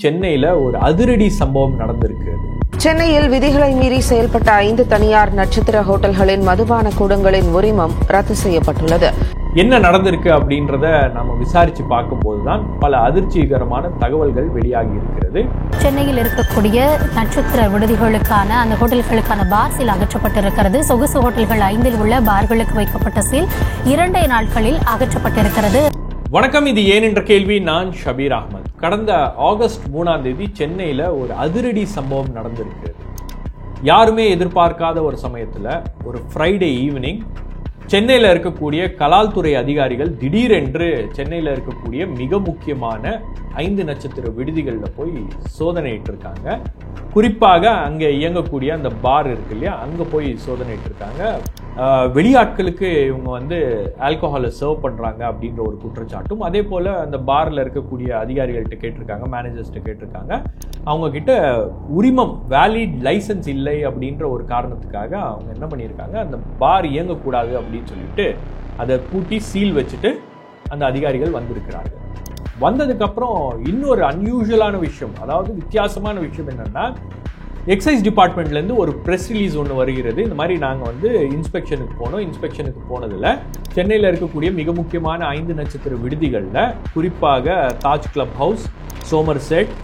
சென்னையில் ஒரு அதிரடி சம்பவம் நடந்திருக்கு. சென்னையில் விதிகளை மீறி செயல்பட்ட 5 தனியார் நட்சத்திர ஹோட்டல்களின் மதுபான கூடங்களின் உரிமம் ரத்து செய்யப்பட்டுள்ளது. என்ன நடந்திருக்கு அப்படின்றத நாம விசாரிச்சு பார்க்கும்போது தான் பல அதிர்ச்சிகரமான தகவல்கள் வெளியாகி இருக்கிறது. சென்னையில் இருக்கக்கூடிய நட்சத்திர விடுதிகளுக்கான அந்த ஹோட்டல்களுக்கான பார் சீல் அகற்றப்பட்டிருக்கிறது. சொகுசு ஹோட்டல்கள் 5 உள்ள பார்களுக்கு வைக்கப்பட்ட சீல் 2 நாட்களில் அகற்றப்பட்டிருக்கிறது. வணக்கம், இது ஏன் என்ற கேள்வி. நான் ஷபீர் அகமது. கடந்த ஆகஸ்ட் 3ஆம் தேதி சென்னையில் ஒரு அதிரடி சம்பவம் நடந்திருக்கு. யாருமே எதிர்பார்க்காத ஒரு சமயத்தில் ஒரு ஃப்ரைடே ஈவினிங் சென்னையில் இருக்கக்கூடிய கலால்துறை அதிகாரிகள் திடீரென்று சென்னையில் இருக்கக்கூடிய மிக முக்கியமான 5 நட்சத்திர விடுதிகளில் போய் சோதனையிட்டிருக்காங்க. குறிப்பாக அங்கே இயங்கக்கூடிய அந்த பார் இருக்கு இல்லையா, அங்கே போய் சோதனையிட்டிருக்காங்க. வெளியாட்களுக்கு இவங்க ஆல்கஹாலை சர்வ் பண்ணுறாங்க அப்படின்ற ஒரு குற்றச்சாட்டும், அதே போல் அந்த பாரில் இருக்கக்கூடிய அதிகாரிகள்கிட்ட கேட்டிருக்காங்க, மேனேஜர்ஸ்கிட்ட கேட்டிருக்காங்க. அவங்கக்கிட்ட உரிமம் வேலிட் லைசன்ஸ் இல்லை அப்படின்ற ஒரு காரணத்துக்காக அவங்க என்ன பண்ணியிருக்காங்க, அந்த பார் இயங்கக்கூடாது அப்படின்னு சொல்லிட்டு அதை பூட்டி சீல் வச்சுட்டு அந்த அதிகாரிகள் வந்திருக்கிறார்கள். வந்ததுக்கப்புறம் இன்னொரு அன்யூஷுவலான விஷயம், அதாவது வித்தியாசமான விஷயம் என்னென்னா, எக்ஸைஸ் டிபார்ட்மெண்ட்லேருந்து ஒரு ப்ரெஸ் ரிலீஸ் ஒன்று வருகிறது. இந்த மாதிரி நாங்கள் இன்ஸ்பெக்ஷனுக்கு போனோம். இன்ஸ்பெக்ஷனுக்கு போனதில் சென்னையில் இருக்கக்கூடிய மிக முக்கியமான 5 நட்சத்திர விடுதிகளில், குறிப்பாக Taj Club House, Somerset,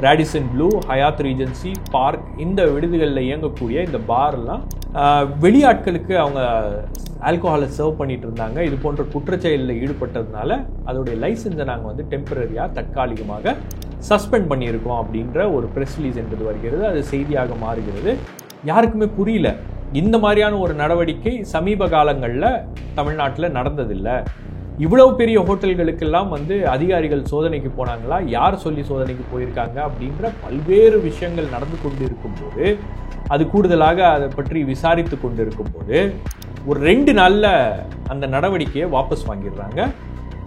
Radisson Blu, Hyatt Regency, Park, இந்த விடுதிகளில் இயங்கக்கூடிய இந்த பார்லாம் வெளியாட்களுக்கு அவங்க ஆல்கஹாலை சர்வ் பண்ணிட்டு இருந்தாங்க. இது போன்ற குற்றச்செயலில் ஈடுபட்டதுனால அதோடைய லைசன்ஸை நாங்கள் டெம்பரரியாக தற்காலிகமாக சஸ்பெண்ட் பண்ணியிருக்கோம் அப்படின்ற ஒரு ப்ரெஸ் ரிலீஸ் என்பது வருகிறது. அது செய்தியாக மாறுகிறது. யாருக்குமே புரியல, இந்த மாதிரியான ஒரு நடவடிக்கை சமீப காலங்களில் தமிழ்நாட்டில் நடந்ததில்லை. இவ்வளவு பெரிய ஹோட்டல்களுக்கெல்லாம் அதிகாரிகள் சோதனைக்கு போனாங்களா, யார் சொல்லி சோதனைக்கு போயிருக்காங்க அப்படின்ற பல்வேறு விஷயங்கள் நடந்து கொண்டு இருக்கும்போது, அது கூடுதலாக அதை பற்றி விசாரித்து கொண்டு இருக்கும்போது ஒரு 2 நாளில் அந்த நடவடிக்கையை வாபஸ் வாங்கிடுறாங்க.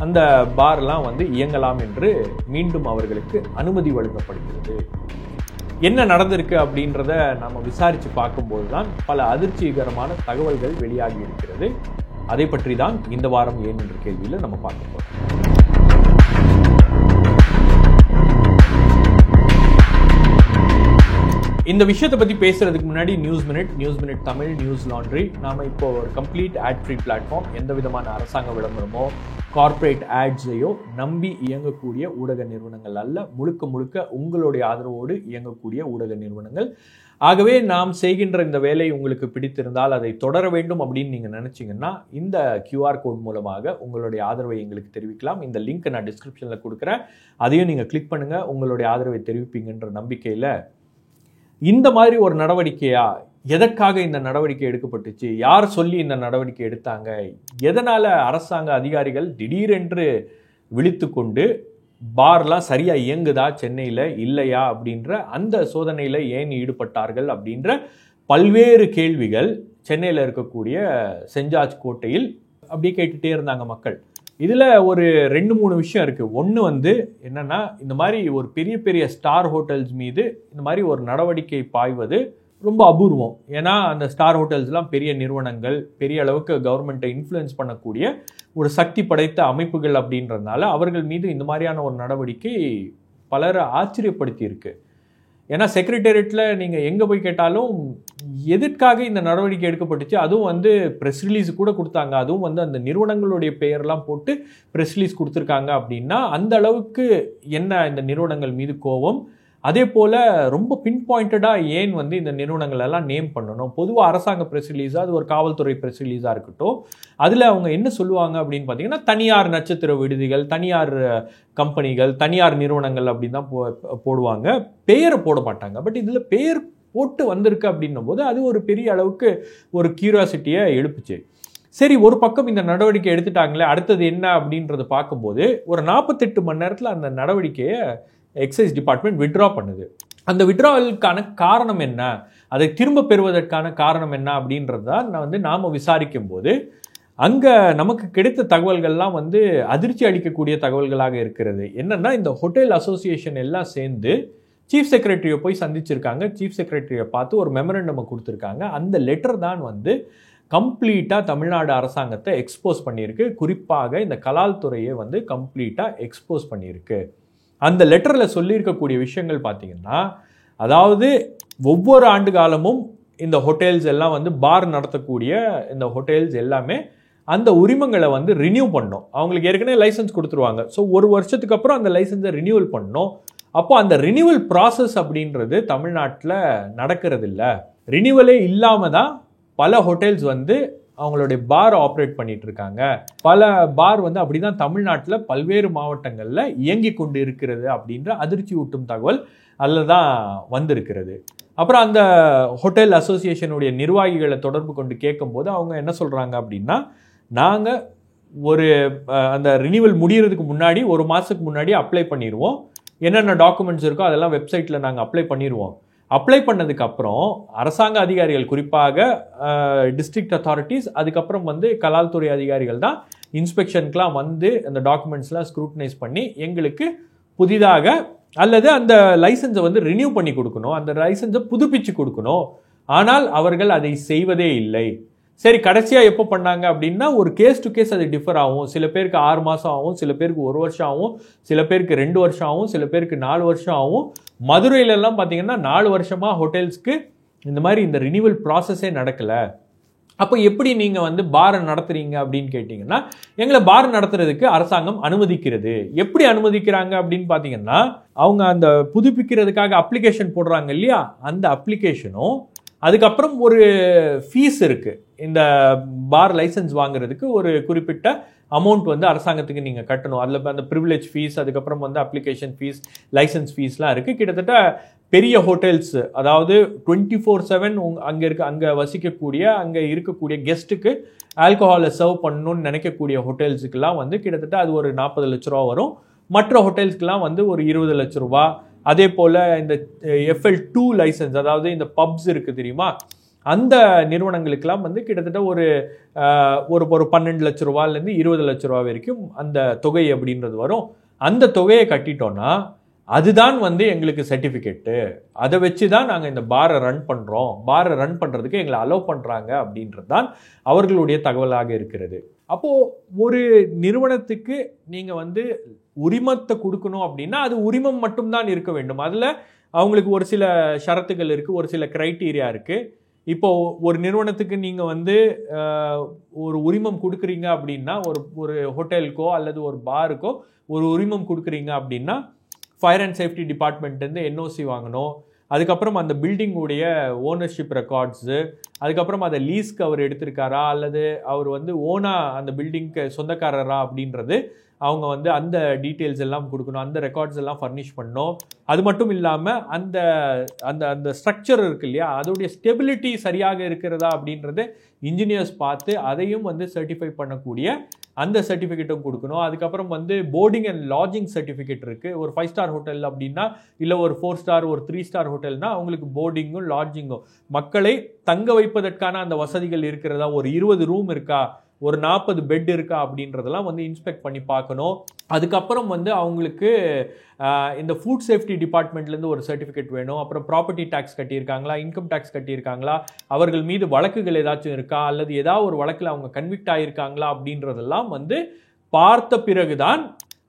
அந்த பார்லாம் இயங்கலாம் என்று மீண்டும் அவர்களுக்கு அனுமதி வழங்கப்படுகிறது. என்ன நடந்திருக்கு அப்படின்றத நம்ம விசாரித்து பார்க்கும்போது தான் பல அதிர்ச்சிகரமான தகவல்கள் வெளியாகி இருக்கிறது. அதை பற்றி தான் இந்த வாரம் ஏன் என்ற கேள்வியில் நம்ம பார்க்க போறோம். இந்த விஷயத்தை பற்றி பேசுறதுக்கு முன்னாடி news minute Tamil, news laundry, நாம இப்போ ஒரு கம்ப்ளீட் ஆட் ஃப்ரீ பிளாட்ஃபார்ம். எந்த விதமான அரசாங்க விளம்பரமோ கார்ப்பரேட் ஆட்ஸையோ நம்பி இயங்கக்கூடிய ஊடக நிறுவனங்கள் அல்ல. முழுக்க உங்களுடைய ஆதரவோடு இயங்கக்கூடிய ஊடக நிறுவனங்கள். ஆகவே நாம் செய்கின்ற இந்த வேலை உங்களுக்கு பிடித்திருந்தால் அதை தொடர வேண்டும் அப்படின்னு நீங்கள் நினச்சிங்கன்னா இந்த QR கோட் மூலமாக உங்களுடைய ஆதரவை எங்களுக்கு தெரிவிக்கலாம். இந்த லிங்க் நான் டிஸ்கிரிப்ஷனில் கொடுக்குறேன். அதையும் நீங்கள் கிளிக் பண்ணுங்கள். உங்களுடைய ஆதரவை தெரிவிப்பீங்கன்ற நம்பிக்கையில் இந்த மாதிரி ஒரு நடவடிக்கையா, எதற்காக இந்த நடவடிக்கை எடுக்கப்பட்டுச்சு, யார் சொல்லி இந்த நடவடிக்கை எடுத்தாங்க, எதனால் அரசாங்க அதிகாரிகள் திடீரென்று விழித்து கொண்டு பார்லாம் சரியாக இயங்குதா சென்னையில் இல்லையா அப்படின்ற அந்த சோதனையில் ஏன் ஈடுபட்டார்கள் அப்படின்ற பல்வேறு கேள்விகள் சென்னையில் இருக்கக்கூடிய சென்ட் ஜார்ஜ் கோட்டையில் அப்படியே கேட்டுகிட்டே இருந்தாங்க மக்கள். இதில் ஒரு 2-3 விஷயம் இருக்குது. ஒன்று என்னென்னா, இந்த மாதிரி ஒரு பெரிய ஸ்டார் ஹோட்டல்ஸ் மீது இந்த மாதிரி ஒரு நடவடிக்கை பாய்வது ரொம்ப அபூர்வம். ஏன்னா அந்த ஸ்டார் ஹோட்டல்ஸ்லாம் பெரிய நிறுவனங்கள், பெரிய அளவுக்கு கவர்மெண்ட்டை இன்ஃப்ளூயன்ஸ் பண்ணக்கூடிய ஒரு சக்தி படைத்த அமைப்புகள் அப்படின்றதுனால அவர்கள் மீது இந்த மாதிரியான ஒரு நடவடிக்கை பலரை ஆச்சரியப்படுத்தி இருக்கு. ஏன்னா செக்ரட்டேரியட்டில் நீங்கள் எங்கே போய் கேட்டாலும் எதற்காக இந்த நடவடிக்கை எடுக்கப்பட்டுச்சு, அதுவும் ப்ரெஸ் ரிலீஸ் கூட கொடுத்தாங்க. அதுவும் அந்த நிறுவனங்களுடைய பெயர்லாம் போட்டு ப்ரெஸ் ரிலீஸ் கொடுத்துருக்காங்க. அப்படின்னா அந்த அளவுக்கு என்ன இந்த நிறுவனங்கள் மீது கோபம். அதே போல் ரொம்ப பின் பாயிண்டடாக ஏன் இந்த நிறுவனங்கள் எல்லாம் நேம் பண்ணணும். பொதுவாக அரசாங்க ப்ரெஸ் ரிலீஸாக, அது ஒரு காவல்துறை ப்ரெஸ் ரிலீஸாக இருக்கட்டும், அதில் அவங்க என்ன சொல்லுவாங்க அப்படின்னு பார்த்தீங்கன்னா, தனியார் நட்சத்திர விடுதிகள், தனியார் கம்பெனிகள், தனியார் நிறுவனங்கள் அப்படின்னு தான் போடுவாங்க. பெயரை போட மாட்டாங்க. பட் இதில் பெயர் போட்டு வந்திருக்கு அப்படின்னும் போது அது ஒரு பெரிய அளவுக்கு ஒரு கியூரியாசிட்டியை எழுப்புச்சு. சரி, ஒரு பக்கம் இந்த நடவடிக்கை எடுத்துட்டாங்களே, அடுத்தது என்ன அப்படின்றத பார்க்கும்போது ஒரு 48 மணி நேரத்தில் அந்த நடவடிக்கையை எக்ஸைஸ் டிபார்ட்மெண்ட் வித்ட்ரா பண்ணுது. அந்த வித்ட்ராவலுக்கான காரணம் என்ன, அதை திரும்ப பெறுவதற்கான காரணம் என்ன அப்படின்றது தான் நாம் விசாரிக்கும் போது அங்கே நமக்கு கிடைத்த தகவல்கள்லாம் அதிர்ச்சி அளிக்கக்கூடிய தகவல்களாக இருக்கிறது. என்னென்னா, இந்த ஹோட்டல் அசோசியேஷன் எல்லாம் சேர்ந்து சீஃப் செக்ரட்டரியை போய் சந்திச்சிருக்காங்க. சீஃப் செக்ரட்டரியை பார்த்து ஒரு மெமரண்டம் கொடுத்துருக்காங்க. அந்த லெட்டர் தான் கம்ப்ளீட்டாக தமிழ்நாடு அரசாங்கத்தை எக்ஸ்போஸ் பண்ணியிருக்கு. குறிப்பாக இந்த கலால் துறையை கம்ப்ளீட்டாக எக்ஸ்போஸ் பண்ணியிருக்கு. அந்த லெட்டரில் சொல்லியிருக்கக்கூடிய விஷயங்கள் பார்த்தீங்கன்னா, அதாவது ஒவ்வொரு ஆண்டு காலமும் இந்த ஹோட்டல்ஸ் எல்லாம் வந்து பார் நடத்தக்கூடிய இந்த ஹோட்டல்ஸ் எல்லாமே அந்த உரிமங்களை வந்து ரினியூ பண்ணணும். அவங்களுக்கு ஏற்கனவே லைசன்ஸ் கொடுத்துருவாங்க. ஸோ ஒரு வருஷத்துக்கு அப்புறம் அந்த லைசன்ஸை ரினியூவல் பண்ணணும். அப்போ அந்த ரினியூவல் ப்ராசஸ் அப்படின்றது தமிழ்நாட்டில் நடக்கிறது இல்லை. ரினியூவலே இல்லாமல் தான் பல ஹோட்டல்ஸ் வந்து அவங்களுடைய பார் ஆப்ரேட் பண்ணிட்டு இருக்காங்க. பல பார் வந்து அப்படிதான் தமிழ்நாட்டில் பல்வேறு மாவட்டங்களில் இயங்கி கொண்டு இருக்கிறது அப்படின்ற அதிர்ச்சி ஊட்டும் தகவல் அதில் தான் வந்திருக்கிறது. அப்புறம் அந்த ஹோட்டல் அசோசியேஷனுடைய நிர்வாகிகளை தொடர்பு கொண்டு கேட்கும்போது அவங்க என்ன சொல்கிறாங்க அப்படின்னா, நாங்கள் ஒரு அந்த ரினியூவல் முடிகிறதுக்கு முன்னாடி ஒரு மாதத்துக்கு முன்னாடி அப்ளை பண்ணிடுவோம். என்னென்ன டாக்குமெண்ட்ஸ் இருக்கோ அதெல்லாம் வெப்சைட்டில் நாங்கள் அப்ளை பண்ணிடுவோம். அப்ளை பண்ணதுக்கப்புறம் அரசாங்க அதிகாரிகள், குறிப்பாக டிஸ்ட்ரிக்ட் அத்தாரிட்டிஸ், அதுக்கப்புறம் வந்து கலால்துறை அதிகாரிகள் தான் இன்ஸ்பெக்ஷனுக்குலாம் வந்து அந்த டாக்குமெண்ட்ஸ்லாம் ஸ்க்ரூட்டனைஸ் பண்ணி எங்களுக்கு புதிதாக அல்லது அந்த லைசன்ஸை வந்து ரினியூ பண்ணி கொடுக்கணும், அந்த லைசன்ஸை புதுப்பிச்சு கொடுக்கணும். ஆனால் அவர்கள் அதை செய்வதே இல்லை. சரி, கடைசியாக எப்போ பண்ணாங்க அப்படின்னா, ஒரு கேஸ் டு கேஸ் அது டிஃபர் ஆகும். சில பேருக்கு 6 மாதம் ஆகும், சில பேருக்கு 1 வருஷம் ஆகும், சில பேருக்கு 2 வருஷம் ஆகும், சில பேருக்கு 4 வருஷம் ஆகும். மதுரையிலெல்லாம் பார்த்தீங்கன்னா 4 வருஷமாக ஹோட்டல்ஸ்க்கு இந்த மாதிரி இந்த ரினியூவல் ப்ராசஸே நடக்கலை. அப்போ எப்படி நீங்கள் வந்து பாரை நடத்துறீங்க அப்படின்னு கேட்டிங்கன்னா, எங்களை பார் நடத்துறதுக்கு அரசாங்கம் அனுமதிக்கிறது. எப்படி அனுமதிக்கிறாங்க அப்படின்னு பார்த்தீங்கன்னா, அவங்க அந்த புதுப்பிக்கிறதுக்காக அப்ளிகேஷன் போடுறாங்க இல்லையா, அந்த அப்ளிகேஷனும் அதுக்கப்புறம் ஒரு ஃபீஸ் இருக்குது. இந்த பார் லைசன்ஸ் வாங்குறதுக்கு ஒரு குறிப்பிட்ட அமௌண்ட் வந்து அரசாங்கத்துக்கு நீங்கள் கட்டணும். அதில் அந்த ப்ரிவிலேஜ் ஃபீஸ், அதுக்கப்புறம் வந்து அப்ளிகேஷன் ஃபீஸ், லைசன்ஸ் ஃபீஸ்லாம் இருக்குது. கிட்டத்தட்ட பெரிய ஹோட்டல்ஸ், அதாவது 24/7 அங்கே வசிக்கக்கூடிய, அங்கே இருக்கக்கூடிய கெஸ்ட்டுக்கு ஆல்கஹாலை சர்வ் பண்ணணும்னு நினைக்கக்கூடிய ஹோட்டல்ஸுக்கெல்லாம் வந்து கிட்டத்தட்ட அது ஒரு 40 லட்ச ரூபா வரும். மற்ற ஹோட்டல்ஸ்க்கெலாம் வந்து ஒரு 20 லட்ச ரூபா. அதே போல் இந்த FL2 லைசன்ஸ், அதாவது இந்த பப்ஸ் இருக்குது தெரியுமா, அந்த நிறுவனங்களுக்கெல்லாம் வந்து கிட்டத்தட்ட ஒரு 12 லட்ச ரூபாயிலேருந்து 20 லட்ச ரூபா வரைக்கும் அந்த தொகை அப்படின்றது வரும். அந்த தொகையை கட்டிட்டோன்னா அதுதான் வந்து எங்களுக்கு சர்டிஃபிகேட்டு. அதை வச்சு தான் நாங்கள் இந்த பாரை ரன் பண்ணுறோம், பாரை ரன் பண்ணுறதுக்கு எங்களை அலோவ் பண்ணுறாங்க அப்படின்றது தான் அவர்களுடைய தகவலாக இருக்கிறது. அப்போது ஒரு நிறுவனத்துக்கு நீங்கள் வந்து உரிமத்தை கொடுக்கணும் அப்படின்னா அது உரிமம் மட்டும்தான் இருக்க வேண்டும். அதில் அவங்களுக்கு ஒரு சில ஷரத்துகள் இருக்குது, ஒரு சில க்ரைட்டீரியா இருக்குது. இப்போது ஒரு நிறுவனத்துக்கு நீங்கள் வந்து ஒரு உரிமம் கொடுக்குறீங்க அப்படின்னா, ஒரு ஹோட்டலுக்கோ அல்லது ஒரு பாருக்கோ ஒரு உரிமம் கொடுக்குறீங்க அப்படின்னா ஃபயர் அண்ட் சேஃப்டி டிபார்ட்மெண்ட்லேருந்து NOC வாங்கணும். அதுக்கப்புறம் அந்த பில்டிங்குடைய ஓனர்ஷிப் ரெக்கார்ட்ஸு, அதுக்கப்புறம் அதை லீஸ்க்கு அவர் எடுத்திருக்காரா அல்லது அவர் வந்து அந்த பில்டிங்க்கு சொந்தக்காரரா அப்படின்றது அவங்க வந்து அந்த டீட்டெயில்ஸ் எல்லாம் கொடுக்கணும். அந்த ரெக்கார்ட்ஸ் எல்லாம் ஃபர்னிஷ் பண்ணணும். அது மட்டும் இல்லாமல் அந்த அந்த அந்த ஸ்ட்ரக்சர் இருக்கு இல்லையா, அதோடைய ஸ்டெபிலிட்டி சரியாக இருக்கிறதா அப்படின்றது இன்ஜினியர்ஸ் பார்த்து அதையும் வந்து சர்டிஃபை பண்ணக்கூடிய அந்த சர்டிஃபிகேட்டும் கொடுக்கணும். அதுக்கப்புறம் வந்து போர்டிங் அண்ட் லாட்ஜிங் சர்டிஃபிகேட் இருக்குது. ஒரு 5 ஸ்டார் ஹோட்டல் அப்படின்னா, இல்லை ஒரு 4 ஸ்டார், ஒரு 3 ஸ்டார் ஹோட்டல்னா அவங்களுக்கு போர்டிங்கும் லாட்ஜிங்கும், மக்களை தங்க வைப்பதற்கான அந்த வசதிகள் இருக்கிறதா, ஒரு 20 ரூம் இருக்கா, ஒரு 40 பெட் இருக்கா அப்படின்றதெல்லாம் வந்து இன்ஸ்பெக்ட் பண்ணி பார்க்கணும். அதுக்கப்புறம் வந்து அவங்களுக்கு இந்த ஃபுட் சேஃப்டி டிபார்ட்மெண்ட்லேருந்து ஒரு சர்டிஃபிகேட் வேணும். அப்புறம் ப்ராப்பர்ட்டி டேக்ஸ் கட்டியிருக்காங்களா, இன்கம் டேக்ஸ் கட்டியிருக்காங்களா, அவர்கள் மீது வழக்குகள் ஏதாச்சும் இருக்கா, அல்லது ஏதாவது ஒரு வழக்கில் அவங்க கன்விக்ட் ஆகியிருக்காங்களா அப்படின்றதெல்லாம் வந்து பார்த்த பிறகுதான்,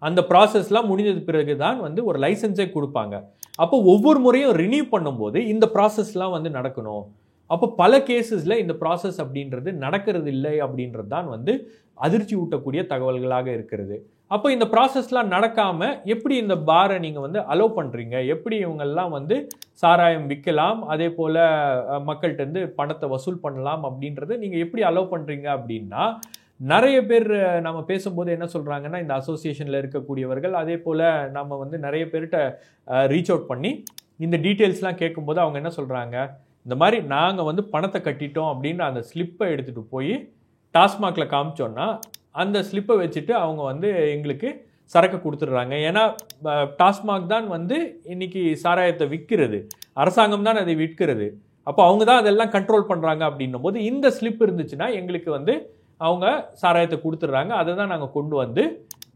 அந்த ப்ராசஸ்லாம் முடிஞ்சது பிறகுதான் வந்து ஒரு லைசன்ஸே கொடுப்பாங்க. அப்போ ஒவ்வொரு முறையும் ரினியூ பண்ணும்போது இந்த ப்ராசஸ்லாம் வந்து நடக்கணும். அப்போ பல கேசஸில் இந்த ப்ராசஸ் அப்படின்றது நடக்கிறது இல்லை அப்படின்றது தான் வந்து அதிர்ச்சி ஊட்டக்கூடிய தகவல்களாக இருக்கிறது. அப்போ இந்த ப்ராசஸ்லாம் நடக்காமல் எப்படி இந்த பாரை நீங்கள் வந்து அலோவ் பண்ணுறீங்க, எப்படி இவங்கெல்லாம் வந்து சாராயம் விற்கலாம், அதே போல் மக்கள்கிட்ட பணத்தை வசூல் பண்ணலாம் அப்படின்றத நீங்கள் எப்படி அலோவ் பண்ணுறீங்க அப்படின்னா, நிறைய பேர் நம்ம பேசும்போது என்ன சொல்கிறாங்கன்னா, இந்த அசோசியேஷனில் இருக்கக்கூடியவர்கள், அதே போல் நம்ம வந்து நிறைய பேர்கிட்ட ரீச் அவுட் பண்ணி இந்த டீட்டெயில்ஸ்லாம் கேட்கும்போது அவங்க என்ன சொல்கிறாங்க, இந்த மாதிரி நாங்கள் வந்து பணத்தை கட்டிட்டோம் அப்படின்னு அந்த ஸ்லிப்பை எடுத்துகிட்டு போய் டாஸ்மாகில் காமிச்சோன்னா அந்த ஸ்லிப்பை வச்சுட்டு அவங்க வந்து எங்களுக்கு சரக்கு கொடுத்துட்றாங்க. ஏன்னா டாஸ்மாக் தான் வந்து இன்னைக்கு சாராயத்தை விற்கிறது, அரசாங்கம் தான் அதை விற்கிறது. அப்போ அவங்க தான் அதெல்லாம் கண்ட்ரோல் பண்ணுறாங்க அப்படின்னும் போது இந்த ஸ்லிப் இருந்துச்சுன்னா எங்களுக்கு வந்து அவங்க சாராயத்தை கொடுத்துட்றாங்க. அதை தான் நாங்கள் கொண்டு வந்து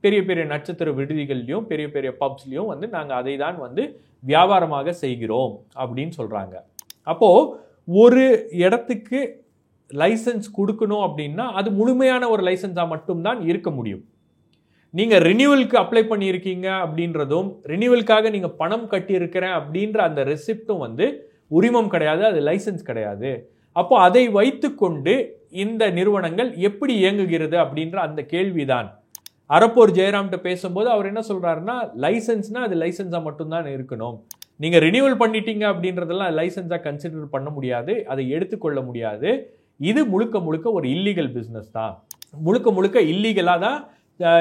பெரிய பெரிய நட்சத்திர விடுதிகள்லையும் பெரிய பெரிய பப்ஸ்லையும் வந்து நாங்கள் அதை தான் வந்து வியாபாரமாக செய்கிறோம் அப்படின்னு சொல்கிறாங்க. அப்போது ஒரு இடத்துக்கு லைசன்ஸ் கொடுக்கணும் அப்படின்னா அது முழுமையான ஒரு லைசன்ஸாக மட்டும்தான் இருக்க முடியும். நீங்கள் ரினியூவலுக்கு அப்ளை பண்ணியிருக்கீங்க அப்படின்றதும் ரினியூவலுக்காக நீங்கள் பணம் கட்டியிருக்கிறேன் அப்படின்ற அந்த ரெசிப்டும் வந்து உரிமம் கிடையாது, அது லைசன்ஸ் கிடையாது. அப்போ அதை வைத்துக்கொண்டு இந்த நிறுவனங்கள் எப்படி இயங்குகிறது அப்படின்ற அந்த கேள்விதான். அரப்போர் ஜெயராம்கிட்ட பேசும்போது அவர் என்ன சொல்றாருன்னா, லைசன்ஸ்னா அது லைசன்ஸா மட்டும்தான் இருக்கணும், நீங்க ரினியூவல் பண்ணிட்டீங்க அப்படின்றதெல்லாம் லைசன்ஸா கன்சிடர் பண்ண முடியாது, அதை எடுத்துக்கொள்ள முடியாது, இது முழுக்க முழுக்க ஒரு இல்லீகல் பிஸ்னஸ் தான், முழுக்க முழுக்க இல்லீகலா தான்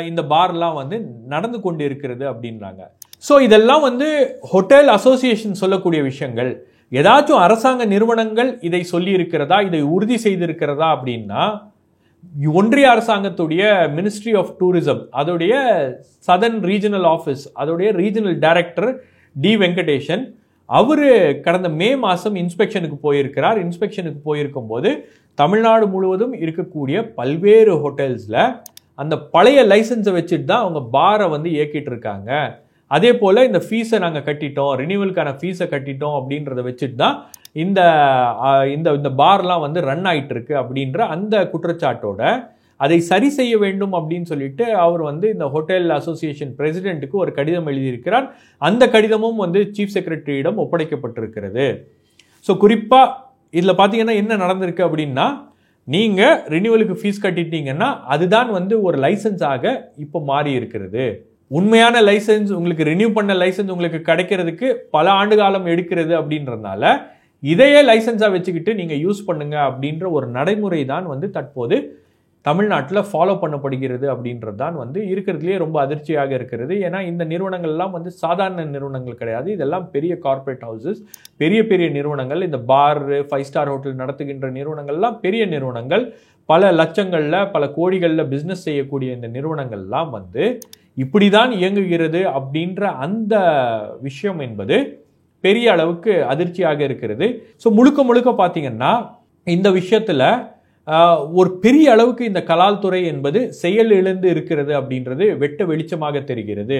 இந்த பார்லாம் வந்து நடந்து கொண்டு இருக்கிறது அப்படின்றாங்க. ஸோ இதெல்லாம் வந்து ஹோட்டல் அசோசியேஷன் சொல்லக்கூடிய விஷயங்கள். ஏதாச்சும் அரசாங்க நிறுவனங்கள் இதை சொல்லி இருக்கிறதா, இதை உறுதி செய்திருக்கிறதா அப்படின்னா ஒன்றிய அரசாங்கத்துடைய மினிஸ்ட்ரி ஆஃப் டூரிசம் அதோடைய சதர்ன் ரீஜனல் ஆஃபீஸ் அதோடைய ரீஜனல் டைரக்டர் டி வெங்கடேஷன் அவர் கடந்த மே மாதம் இன்ஸ்பெக்ஷனுக்கு போயிருக்கிறார். இன்ஸ்பெக்ஷனுக்கு போயிருக்கும் போது தமிழ்நாடு முழுவதும் இருக்கக்கூடிய பல்வேறு ஹோட்டல்ஸில் அந்த பழைய லைசன்ஸை வச்சுட்டு தான் அவங்க பாரை வந்து இயக்கிட்டு இருக்காங்க. அதே போல் இந்த ஃபீஸை நாங்கள் கட்டிட்டோம், ரினியூவலுக்கான ஃபீஸை கட்டிட்டோம் அப்படின்றத வச்சுட்டு தான் இந்த இந்த பார்லாம் வந்து ரன் ஆகிட்டு இருக்கு அப்படின்ற அந்த குற்றச்சாட்டோட அதை சரி செய்ய வேண்டும் அப்படின்னு சொல்லிட்டு அவர் வந்து இந்த ஹோட்டல் அசோசியேஷன் பிரசிடென்ட்டுக்கு ஒரு கடிதம் எழுதியிருக்கிறார். அந்த கடிதமும் வந்து சீஃப் செக்ரட்டரியிடம் ஒப்படைக்கப்பட்டிருக்கிறது. ஸோ குறிப்பாக இதில் பார்த்தீங்கன்னா என்ன நடந்திருக்கு அப்படின்னா, நீங்கள் ரினியூவலுக்கு ஃபீஸ் கட்டிட்டீங்கன்னா அதுதான் வந்து ஒரு லைசன்ஸாக இப்போ மாறி இருக்கிறது. உண்மையான லைசன்ஸ் உங்களுக்கு ரினியூ பண்ண லைசன்ஸ் உங்களுக்கு கிடைக்கிறதுக்கு பல ஆண்டு காலம் எடுக்கிறது அப்படின்றதுனால இதையே லைசன்ஸாக வச்சுக்கிட்டு நீங்கள் யூஸ் பண்ணுங்க அப்படின்ற ஒரு நடைமுறை தான் வந்து தற்போது தமிழ்நாட்டில் ஃபாலோ பண்ணப்படுகிறது அப்படின்றது தான் வந்து இருக்கிறதுலேயே ரொம்ப அதிர்ச்சியாக இருக்கிறது. ஏன்னா இந்த நிறுவனங்கள்லாம் வந்து சாதாரண நிறுவனங்கள் கிடையாது, இதெல்லாம் பெரிய கார்ப்பரேட் ஹவுசஸ், பெரிய பெரிய நிறுவனங்கள். இந்த பார் 5 ஸ்டார் ஹோட்டல் நடத்துகின்ற நிறுவனங்கள்லாம் பெரிய நிறுவனங்கள், பல லட்சங்களில் பல கோடிகளில் பிஸ்னஸ் செய்யக்கூடிய இந்த நிறுவனங்கள்லாம் வந்து இப்படி தான் இயங்குகிறது அப்படின்ற அந்த விஷயம் என்பது பெரிய அளவுக்கு அதிர்ச்சியாக இருக்கிறது. ஸோ முழுக்க முழுக்க பார்த்தீங்கன்னா இந்த விஷயத்தில் ஒரு பெரிய அளவுக்கு இந்த கலால் துறை என்பது செயல் இழந்து இருக்கிறது அப்படின்றது வெட்ட வெளிச்சமாக தெரிகிறது.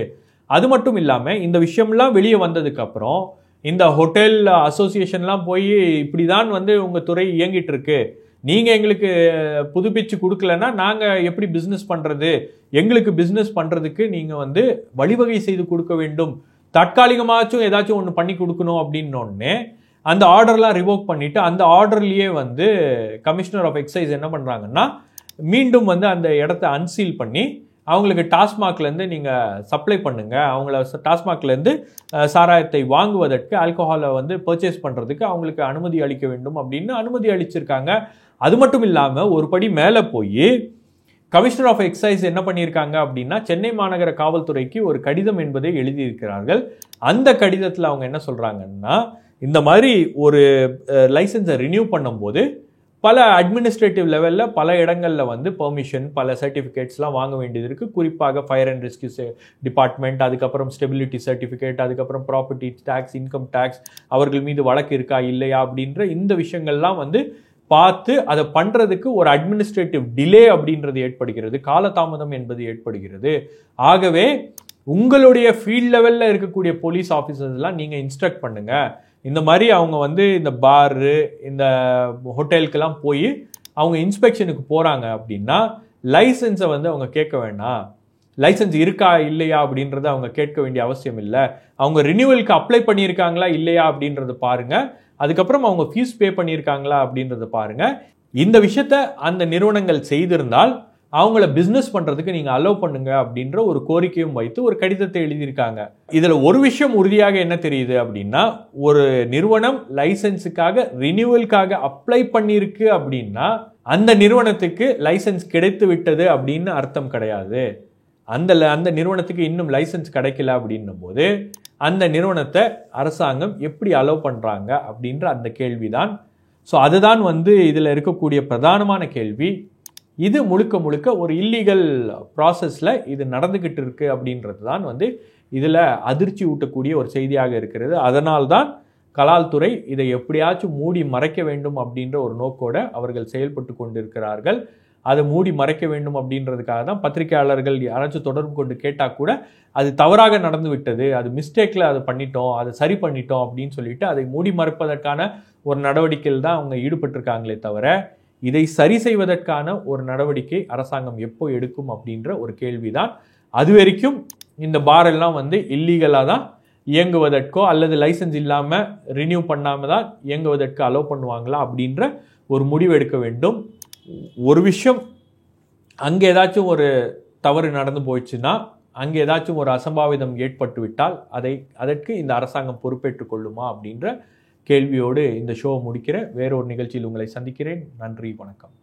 அது மட்டும் இல்லாமல் இந்த விஷயம்லாம் வெளியே வந்ததுக்கப்புறம் இந்த ஹோட்டல் அசோசியேஷன்லாம் போய் இப்படி தான் வந்து உங்கள் துறை இயங்கிட்டு இருக்கு, நீங்கள் எங்களுக்கு புதுப்பிச்சு கொடுக்கலன்னா நாங்கள் எப்படி பிஸ்னஸ் பண்ணுறது, எங்களுக்கு பிஸ்னஸ் பண்ணுறதுக்கு நீங்கள் வந்து வழிவகை செய்து கொடுக்க வேண்டும், தற்காலிகமாச்சும் ஏதாச்சும் ஒன்று பண்ணி கொடுக்கணும் அப்படின்னோடனே அந்த ஆர்டர்லாம் ரிவோக் பண்ணிவிட்டு அந்த ஆர்டர்லேயே வந்து கமிஷனர் ஆஃப் எக்ஸைஸ் என்ன பண்ணுறாங்கன்னா மீண்டும் வந்து அந்த இடத்த அன்சீல் பண்ணி அவங்களுக்கு டாஸ்மாக்லேருந்து நீங்கள் சப்ளை பண்ணுங்கள், அவங்கள டாஸ்மாக்லேருந்து சாராயத்தை வாங்குவதற்கு ஆல்கஹாலை வந்து பர்ச்சேஸ் பண்ணுறதுக்கு அவங்களுக்கு அனுமதி அளிக்க வேண்டும் அப்படின்னு அனுமதி அளிச்சிருக்காங்க. அது மட்டும் இல்லாமல் ஒரு படி மேலே போய் கமிஷனர் ஆஃப் எக்ஸைஸ் என்ன பண்ணியிருக்காங்க அப்படின்னா சென்னை மாநகர காவல்துறைக்கு ஒரு கடிதம் என்பதை எழுதியிருக்கிறார்கள். அந்த கடிதத்தில் அவங்க என்ன சொல்கிறாங்கன்னா, இந்த மாதிரி ஒரு லைசன்ஸை ரினியூ பண்ணும்போது பல அட்மினிஸ்ட்ரேட்டிவ் லெவலில் பல இடங்களில் வந்து பெர்மிஷன் பல சர்டிஃபிகேட்ஸ்லாம் வாங்க வேண்டியது இருக்குது. குறிப்பாக ஃபயர் அண்ட் ரெஸ்கியூ டிபார்ட்மெண்ட், அதுக்கப்புறம் ஸ்டெபிலிட்டி சர்டிஃபிகேட், அதுக்கப்புறம் ப்ராப்பர்ட்டி டேக்ஸ், இன்கம் டேக்ஸ், அவர்கள் மீது வழக்கு இருக்கா இல்லையா அப்படின்ற இந்த விஷயங்கள்லாம் வந்து பார்த்து அதை பண்ணுறதுக்கு ஒரு அட்மினிஸ்ட்ரேட்டிவ் டிலே அப்படின்றது ஏற்படுகிறது, காலதாமதம் என்பது ஏற்படுகிறது. ஆகவே உங்களுடைய ஃபீல்ட் லெவலில் இருக்கக்கூடிய போலீஸ் ஆஃபீஸர்ஸ்லாம் நீங்கள் இன்ஸ்ட்ரக்ட் பண்ணுங்கள், இந்த மாதிரி அவங்க வந்து இந்த பாரு இந்த ஹோட்டலுக்கெல்லாம் போய் அவங்க இன்ஸ்பெக்ஷனுக்கு போகிறாங்க அப்படின்னா லைசன்ஸை வந்து அவங்க கேட்க வேண்டாம், லைசன்ஸ் இருக்கா இல்லையா அப்படின்றத அவங்க கேட்க வேண்டிய அவசியம் இல்லை, அவங்க ரினியூவலுக்கு அப்ளை பண்ணியிருக்காங்களா இல்லையா அப்படின்றத பாருங்கள், அதுக்கப்புறம் அவங்க ஃபீஸ் பே பண்ணியிருக்காங்களா அப்படின்றத பாருங்கள். இந்த விஷயத்த அந்த நிறுவனங்கள் செய்திருந்தால் அவங்கள பிஸ்னஸ் பண்ணுறதுக்கு நீங்கள் அலோவ் பண்ணுங்க அப்படின்ற ஒரு கோரிக்கையும் வைத்து ஒரு கடிதத்தை எழுதியிருக்காங்க. இதில் ஒரு விஷயம் உறுதியாக என்ன தெரியுது அப்படின்னா, ஒரு நிறுவனம் லைசன்ஸுக்காக ரினியூவலுக்காக அப்ளை பண்ணியிருக்கு அப்படின்னா அந்த நிறுவனத்துக்கு லைசன்ஸ் கிடைத்து விட்டது அப்படின்னு அர்த்தம் கிடையாது. அந்த நிறுவனத்துக்கு இன்னும் லைசன்ஸ் கிடைக்கல அப்படின்னும் போது அந்த நிறுவனத்தை அரசாங்கம் எப்படி அலோவ் பண்ணுறாங்க அப்படின்ற அந்த கேள்விதான். ஸோ அதுதான் வந்து இதில் இருக்கக்கூடிய பிரதானமான கேள்வி. இது முழுக்க முழுக்க ஒரு இல்லீகல் ப்ராசஸில் இது நடந்துக்கிட்டு இருக்கு அப்படின்றது தான் வந்து இதில் அதிர்ச்சி ஊட்டக்கூடிய ஒரு செய்தியாக இருக்கிறது. அதனால்தான் கலால் துறை இதை எப்படியாச்சும் மூடி மறைக்க வேண்டும் அப்படின்ற ஒரு நோக்கோடு அவர்கள் செயல்பட்டு கொண்டிருக்கிறார்கள். அதை மூடி மறைக்க வேண்டும் அப்படின்றதுக்காக தான் பத்திரிகையாளர்கள் யாராச்சும் தொடர்பு கொண்டு கேட்டால் கூட அது தவறாக நடந்து விட்டது, அது மிஸ்டேக்கில் அதை பண்ணிட்டோம், அதை சரி பண்ணிட்டோம் அப்படின்னு சொல்லிட்டு அதை மூடி மறைப்பதற்கான ஒரு நடவடிக்கையில் தான் அவங்க ஈடுபட்டிருக்காங்களே தவிர இதை சரி செய்வதற்கான ஒரு நடவடிக்கை அரசாங்கம் எப்போ எடுக்கும் அப்படின்ற ஒரு கேள்விதான். அது வரைக்கும் இந்த பார் எல்லாம் வந்து இல்லீகலாக தான் இயங்குவதற்கோ அல்லது லைசன்ஸ் இல்லாமல் ரினியூ பண்ணாமல் தான் இயங்குவதற்கு அலோவ் பண்ணுவாங்களா அப்படின்ற ஒரு முடிவு எடுக்க வேண்டும். ஒரு விஷயம், அங்கே ஏதாச்சும் ஒரு தவறு நடந்து போயிடுச்சுன்னா, அங்கே ஏதாச்சும் ஒரு அசம்பாவிதம் ஏற்பட்டு விட்டால் அதற்கு இந்த அரசாங்கம் பொறுப்பேற்றுக் கொள்ளுமா அப்படின்ற கேள்வியோடு இந்த ஷோவை முடிக்கிறேன். வேறொரு நிகழ்ச்சியில் உங்களை சந்திக்கிறேன். நன்றி, வணக்கம்.